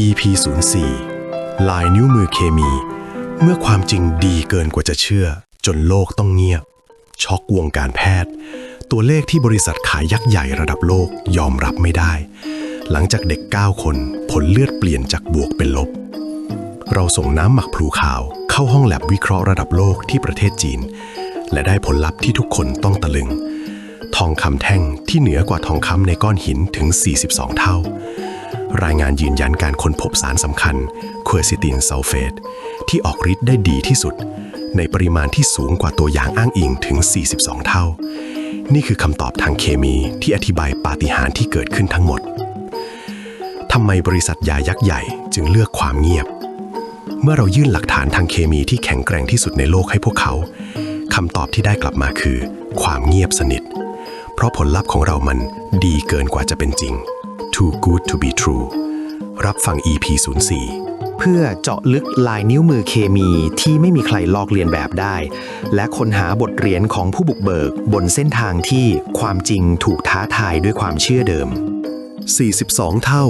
EP 04ลายนิ้วมือเคมีเมื่อความจริงดีเกินกว่าจะเชื่อจนโลกต้องเงียบช็อกวงการแพทย์ตัวเลขที่บริษัทขายยักษ์ใหญ่ระดับโลกยอมรับไม่ได้หลังจากเด็ก9คนผลเลือดเปลี่ยนจากบวกเป็นลบเราส่งน้ำหมักพลูขาวเข้าห้องแลบวิเคราะห์ระดับโลกที่ประเทศจีนและได้ผลลัพธ์ที่ทุกคนต้องตะลึงทองคำแท่งที่เหนือกว่าทองคำในก้อนหินถึง42เท่ารายงานยืนยันการค้นพบสารสำคัญควอร์ซิตินซัลเฟตที่ออกฤทธิ์ได้ดีที่สุดในปริมาณที่สูงกว่าตัวอย่างอ้างอิงถึง42เท่านี่คือคำตอบทางเคมีที่อธิบายปาฏิหาริย์ที่เกิดขึ้นทั้งหมดทำไมบริษัทยายักษ์ใหญ่จึงเลือกความเงียบเมื่อเรายื่นหลักฐานทางเคมีที่แข็งแกร่งที่สุดในโลกให้พวกเขาคำตอบที่ได้กลับมาคือความเงียบสนิทเพราะผลลัพธ์ของเรามันดีเกินกว่าจะเป็นจริง Too good to be true รับฟัง EP 04เพื่อเจาะลึกลายนิ้วมือเคมีที่ไม่มีใครลอกเลียนแบบได้และค้นหาบทเรียนของผู้บุกเบิกบนเส้นทางที่ความจริงถูกท้าทายด้วยความเชื่อเดิม42เท่า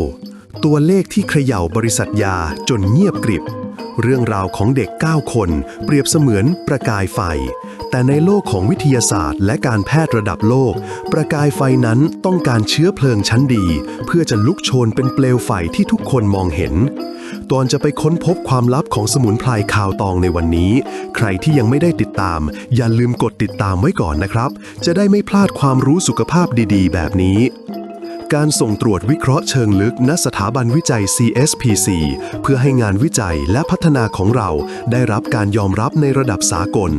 ตัวเลขที่เขย่าบริษัทยาจนเงียบกริบเรื่องราวของเด็ก9คนเปรียบเสมือนประกายไฟแต่ในโลกของวิทยาศาสตร์และการแพทย์ระดับโลกประกายไฟนั้นต้องการเชื้อเพลิงชั้นดีเพื่อจะลุกโชนเป็นเปลวไฟที่ทุกคนมองเห็นก่อนจะไปค้นพบความลับของสมุนไพรคาวตองในวันนี้ใครที่ยังไม่ได้ติดตามอย่าลืมกดติดตามไว้ก่อนนะครับจะได้ไม่พลาดความรู้สุขภาพดีๆแบบนี้การส่งตรวจวิเคราะห์เชิงลึกณสถาบันวิจัย CSPC เพื่อให้งานวิจัยและพัฒนาของเราได้รับการยอมรับในระดับสากล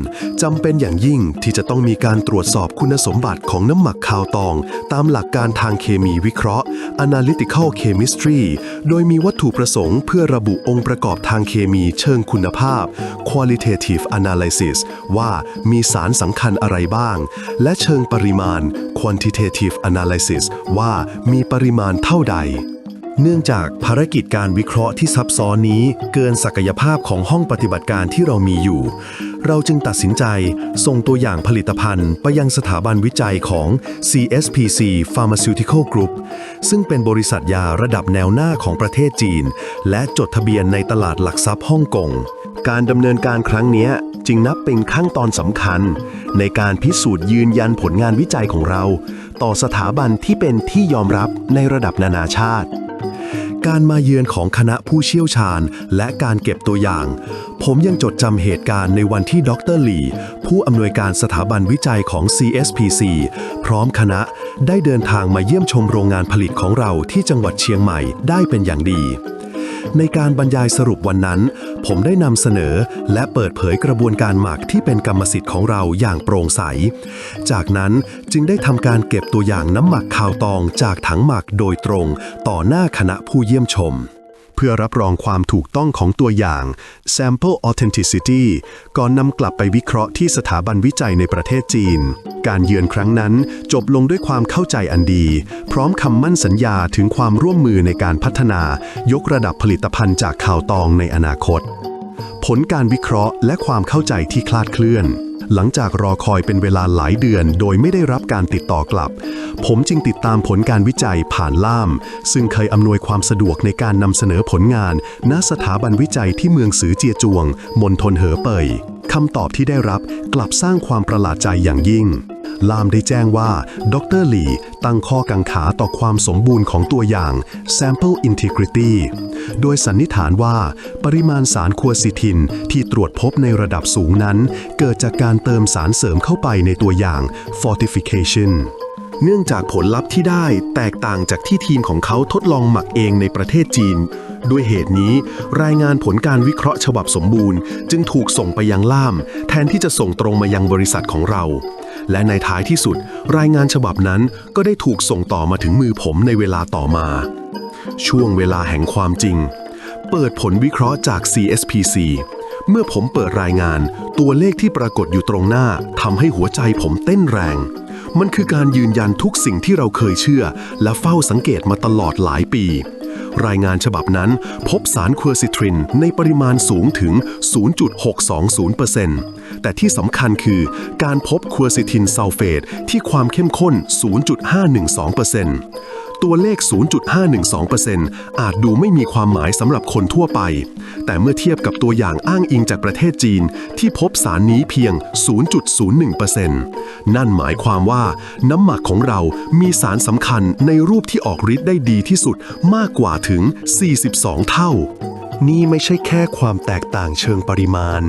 จำเป็นอย่างยิ่งที่จะต้องมีการตรวจสอบคุณสมบัติของน้ำหมักคาวตองตามหลักการทางเคมีวิเคราะห์ Analytical Chemistry โดยมีวัตถุประสงค์เพื่อระบุองค์ประกอบทางเคมีเชิงคุณภาพ Qualitative Analysis ว่ามีสารสำคัญอะไรบ้างและเชิงปริมาณ Quantitative Analysis ว่ามีปริมาณเท่าใดเนื่องจากภารกิจการวิเคราะห์ที่ซับซ้อนนี้เกินศักยภาพของห้องปฏิบัติการที่เรามีอยู่เราจึงตัดสินใจส่งตัวอย่างผลิตภัณฑ์ไปยังสถาบันวิจัยของ CSPC Pharmaceutical Group ซึ่งเป็นบริษัทยาระดับแนวหน้าของประเทศจีนและจดทะเบียนในตลาดหลักทรัพย์ฮ่องกงการดำเนินการครั้งนี้จึงนับเป็นขั้นตอนสำคัญในการพิสูจน์ยืนยันผลงานวิจัยของเราต่อสถาบันที่เป็นที่ยอมรับในระดับนานาชาติการมาเยือนของคณะผู้เชี่ยวชาญและการเก็บตัวอย่างผมยังจดจำเหตุการณ์ในวันที่ดร.หลี่ผู้อำนวยการสถาบันวิจัยของ CSPC พร้อมคณะได้เดินทางมาเยี่ยมชมโรงงานผลิตของเราที่จังหวัดเชียงใหม่ได้เป็นอย่างดีในการบรรยายสรุปวันนั้นผมได้นำเสนอและเปิดเผยกระบวนการหมักที่เป็นกรรมสิทธิ์ของเราอย่างโปร่งใสจากนั้นจึงได้ทำการเก็บตัวอย่างน้ำหมักคาวตองจากถังหมักโดยตรงต่อหน้าคณะผู้เยี่ยมชมเพื่อรับรองความถูกต้องของตัวอย่าง Sample Authenticity ก่อนนำกลับไปวิเคราะห์ที่สถาบันวิจัยในประเทศจีนการเยือนครั้งนั้นจบลงด้วยความเข้าใจอันดีพร้อมคำมั่นสัญญาถึงความร่วมมือในการพัฒนายกระดับผลิตภัณฑ์จากคาวตองในอนาคตผลการวิเคราะห์และความเข้าใจที่คลาดเคลื่อนหลังจากรอคอยเป็นเวลาหลายเดือนโดยไม่ได้รับการติดต่อกลับผมจึงติดตามผลการวิจัยผ่านล่ามซึ่งเคยอำนวยความสะดวกในการนำเสนอผลงานณสถาบันวิจัยที่เมืองซือเจียจวงมณฑลเหอเป่ยคำตอบที่ได้รับกลับสร้างความประหลาดใจอย่างยิ่งล่ามได้แจ้งว่าดร.หลี่ตั้งข้อกังขาต่อความสมบูรณ์ของตัวอย่าง Sample Integrity โดยสันนิษฐานว่าปริมาณสารควอร์ซิทินที่ตรวจพบในระดับสูงนั้นเกิดจากการเติมสารเสริมเข้าไปในตัวอย่าง Fortification เนื่องจากผลลัพธ์ที่ได้แตกต่างจากที่ทีมของเขาทดลองหมักเองในประเทศจีนด้วยเหตุนี้รายงานผลการวิเคราะห์ฉบับสมบูรณ์จึงถูกส่งไปยังล่ามแทนที่จะส่งตรงมายังบริษัทของเราและในท้ายที่สุดรายงานฉบับนั้นก็ได้ถูกส่งต่อมาถึงมือผมในเวลาต่อมาช่วงเวลาแห่งความจริงเปิดผลวิเคราะห์จาก CSPC เมื่อผมเปิดรายงานตัวเลขที่ปรากฏอยู่ตรงหน้าทำให้หัวใจผมเต้นแรงมันคือการยืนยันทุกสิ่งที่เราเคยเชื่อและเฝ้าสังเกตมาตลอดหลายปีรายงานฉบับนั้นพบสารควอร์ซิทรินในปริมาณสูงถึง 0.620% แต่ที่สำคัญคือการพบควอร์ซิทินซัลเฟตที่ความเข้มข้น 0.512% ตัวเลข 0.512% อาจดูไม่มีความหมายสำหรับคนทั่วไป แต่เมื่อเทียบกับตัวอย่างอ้างอิงจากประเทศจีนที่พบสารนี้เพียง 0.01% นั่นหมายความว่าน้ำหมักของเรามีสารสำคัญในรูปที่ออกฤทธิ์ได้ดีที่สุดมากกว่าถึง 42 เท่า นี่ไม่ใช่แค่ความแตกต่างเชิงปริมาณ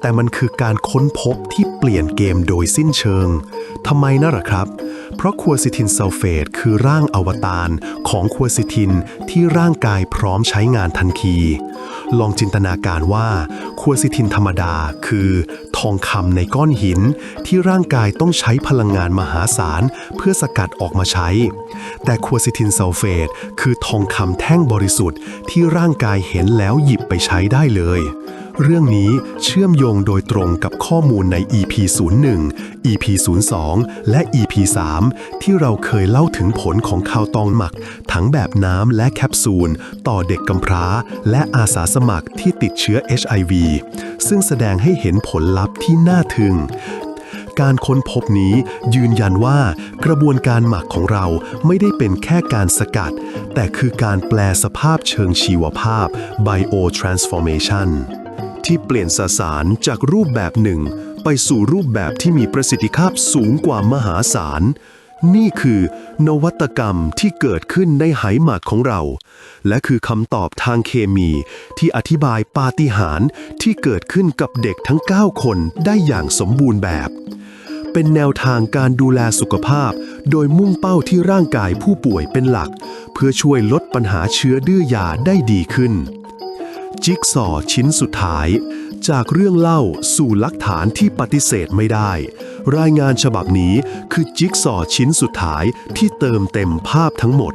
แต่มันคือการค้นพบที่เปลี่ยนเกมโดยสิ้นเชิง ทำไมนะหรอครับ เพราะควอซิทินซัลเฟตคือร่างอวตารของควอซิทินที่ร่างกายพร้อมใช้งานทันที ลองจินตนาการว่าควอซิทินธรรมดาคือทองคำในก้อนหินที่ร่างกายต้องใช้พลังงานมหาศาลเพื่อสกัดออกมาใช้ แต่ควอซิทินซัลเฟตคือทองคำแท่งบริสุทธิ์ที่ร่างกายเห็นแล้วหยิบไปใช้ได้เลย เรื่องนี้เชื่อมโยงโดยตรงกับข้อมูลใน EP 01 EP 02 และ EP 3 ที่เราเคยเล่าถึงผลของข้าวตองหมักทั้งแบบน้ำและแคปซูลต่อเด็กกำพร้าและอาสาสมัครที่ติดเชื้อ HIV ซึ่งแสดงให้เห็นผลลัพธ์ที่น่าทึ่ง การค้นพบนี้ยืนยันว่ากระบวนการหมักของเราไม่ได้เป็นแค่การสกัดแต่คือการแปลสภาพเชิงชีวภาพ Biotransformation ที่เปลี่ยนสสารจากรูปแบบหนึ่งไปสู่รูปแบบที่มีประสิทธิภาพสูงกว่ามหาศาลนี่คือนวัตกรรมที่เกิดขึ้นในไหหมักของเราและคือคำตอบทางเคมีที่อธิบายปาฏิหาริย์ที่เกิดขึ้นกับเด็กทั้ง 9 คนได้อย่างสมบูรณ์แบบเป็นแนวทางการดูแลสุขภาพโดยมุ่งเป้าที่ร่างกายผู้ป่วยเป็นหลักเพื่อช่วยลดปัญหาเชื้อดื้อยาได้ดีขึ้นจิ๊กซอว์ชิ้นสุดท้ายจากเรื่องเล่าสู่หลักฐานที่ปฏิเสธไม่ได้รายงานฉบับนี้คือจิ๊กซอว์ชิ้นสุดท้ายที่เติมเต็มภาพทั้งหมด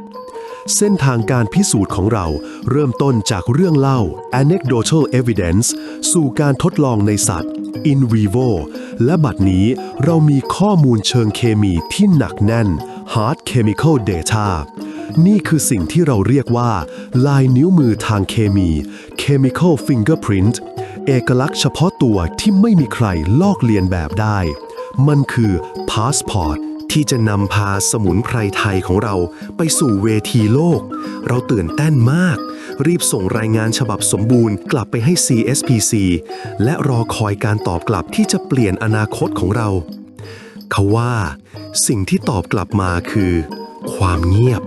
เส้นทางการพิสูจน์ของเราเริ่มต้นจากเรื่องเล่า anecdotal evidence สู่การทดลองในสัตว์ in vivo และบัดนี้เรามีข้อมูลเชิงเคมีที่หนักแน่น hard chemical data นี่คือสิ่งที่เราเรียกว่าลายนิ้วมือทางเคมี chemical fingerprint เอกลักษณ์เฉพาะตัวที่ไม่มีใครลอกเลียนแบบได้มันคือ passportที่จะนำพาสมุนไพรไทยของเราไปสู่เวทีโลกเราตื่นเต้นมากรีบส่งรายงานฉบับสมบูรณ์กลับไปให้ CSPC และรอคอยการตอบกลับที่จะเปลี่ยนอนาคตของเราเขาว่าสิ่งที่ตอบกลับมาคือความเงียบ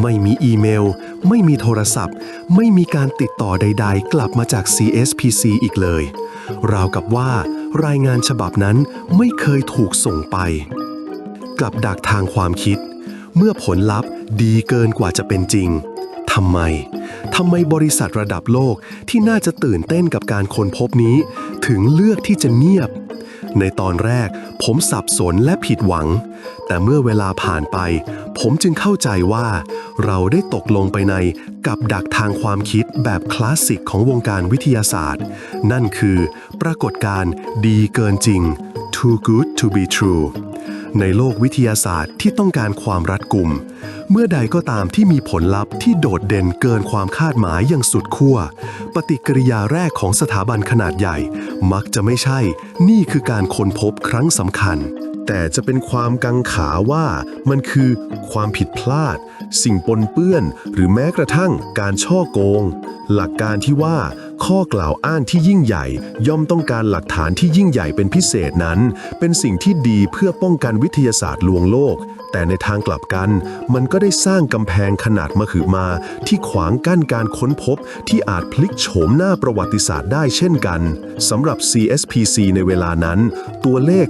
ไม่มีอีเมลไม่มีโทรศัพท์ไม่มีการติดต่อใดๆกลับมาจาก CSPC อีกเลยราวกับว่ารายงานฉบับนั้นไม่เคยถูกส่งไปกับดักทางความคิดเมื่อผลลัพธ์ดีเกินกว่าจะเป็นจริงทำไมบริษัทระดับโลกที่น่าจะตื่นเต้นกับการค้นพบนี้ถึงเลือกที่จะเงียบในตอนแรกผมสับสนและผิดหวังแต่เมื่อเวลาผ่านไปผมจึงเข้าใจว่าเราได้ตกลงไปในกับดักทางความคิดแบบคลาสสิกของวงการวิทยาศาสตร์นั่นคือปรากฏการณ์ดีเกินจริง too good to be trueในโลกวิทยาศาสตร์ที่ต้องการความรัดกุมเมื่อใดก็ตามที่มีผลลัพธ์ที่โดดเด่นเกินความคาดหมายอย่างสุดขั้วปฏิกิริยาแรกของสถาบันขนาดใหญ่มักจะไม่ใช่นี่คือการค้นพบครั้งสำคัญแต่จะเป็นความกังขาว่ามันคือความผิดพลาดสิ่งปนเปื้อนหรือแม้กระทั่งการฉ้อโกงหลักการที่ว่าข้อกล่าวอ้างที่ยิ่งใหญ่ย่อมต้องการหลักฐานที่ยิ่งใหญ่เป็นพิเศษนั้นเป็นสิ่งที่ดีเพื่อป้องกันวิทยาศาสตร์ลวงโลกแต่ในทางกลับกันมันก็ได้สร้างกำแพงขนาดมหึมาที่ขวางกั้นการค้นพบที่อาจพลิกโฉมหน้าประวัติศาสตร์ได้เช่นกันสำหรับ CSPC ในเวลานั้นตัวเลข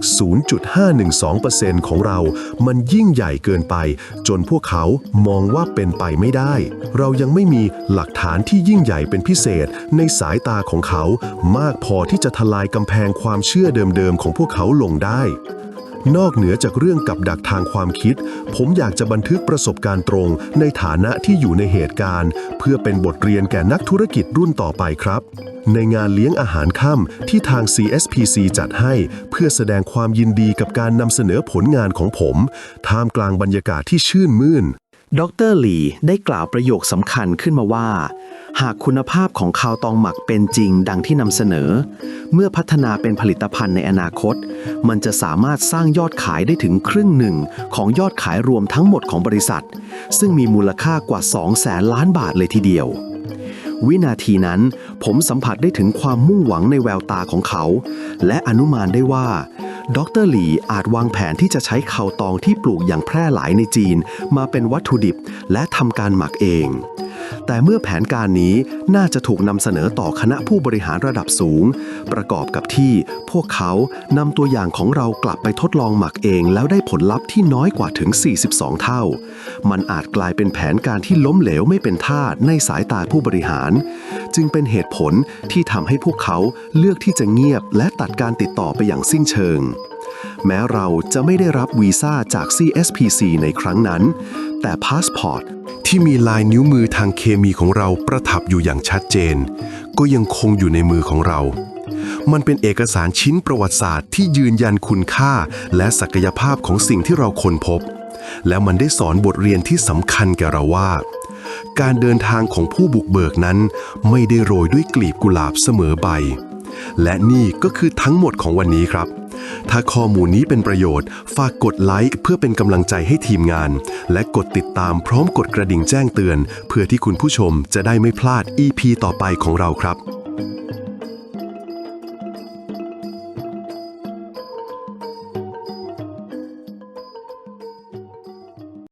0.512% ของเรามันยิ่งใหญ่เกินไปจนพวกเขามองว่าเป็นไปไม่ได้เรายังไม่มีหลักฐานที่ยิ่งใหญ่เป็นพิเศษในสายตาของเขามากพอที่จะทลายกำแพงความเชื่อเดิมๆของพวกเขาลงได้นอกเหนือจากเรื่องกับดักทางความคิดผมอยากจะบันทึกประสบการณ์ตรงในฐานะที่อยู่ในเหตุการณ์เพื่อเป็นบทเรียนแก่นักธุรกิจรุ่นต่อไปครับในงานเลี้ยงอาหารค่ำที่ทาง CSPC จัดให้เพื่อแสดงความยินดีกับการนำเสนอผลงานของผมท่ามกลางบรรยากาศที่ชื่นมื่นดร.ลีได้กล่าวประโยคสำคัญขึ้นมาว่า หากคุณภาพของคาวตองหมักเป็นจริงดังที่นำเสนอ เมื่อพัฒนาเป็นผลิตภัณฑ์ในอนาคต มันจะสามารถสร้างยอดขายได้ถึงครึ่งหนึ่งของยอดขายรวมทั้งหมดของบริษัท ซึ่งมีมูลค่ากว่า 200,000 ล้านบาทเลยทีเดียว วินาทีนั้นผมสัมผัสได้ถึงความมุ่งหวังในแววตาของเขา และอนุมานได้ว่าดร.หลี่อาจวางแผนที่จะใช้คาวตองที่ปลูกอย่างแพร่หลายในจีนมาเป็นวัตถุดิบและทำการหมักเอง แต่เมื่อแผนการนี้น่าจะถูกนำเสนอต่อคณะผู้บริหารระดับสูงประกอบกับที่พวกเขานำตัวอย่างของเรากลับไปทดลองหมักเองแล้วได้ผลลัพธ์ที่น้อยกว่าถึง 42 เท่ามันอาจกลายเป็นแผนการที่ล้มเหลวไม่เป็นท่าในสายตาผู้บริหารจึงเป็นเหตุผลที่ทำให้พวกเขาเลือกที่จะเงียบและตัดการติดต่อไปอย่างสิ้นเชิงแม้เราจะไม่ได้รับวีซ่าจาก CSPC ในครั้งนั้นแต่พาสปอร์ตที่มีลายนิ้วมือทางเคมีของเราประทับอยู่อย่างชัดเจนก็ยังคงอยู่ในมือของเรามันเป็นเอกสารชิ้นประวัติศาสตร์ที่ยืนยันคุณค่าและศักยภาพของสิ่งที่เราค้นพบและมันได้สอนบทเรียนที่สำคัญแก่เราว่าการเดินทางของผู้บุกเบิกนั้นไม่ได้โรยด้วยกลีบกุหลาบเสมอไปและนี่ก็คือทั้งหมดของวันนี้ครับถ้าข้อมูลนี้เป็นประโยชน์ฝากกดไลค์เพื่อเป็นกำลังใจให้ทีมงานและกดติดตามพร้อมกดกระดิ่งแจ้งเตือนเพื่อที่คุณผู้ชมจะได้ไม่พลาด EP ต่อไปของเราครับ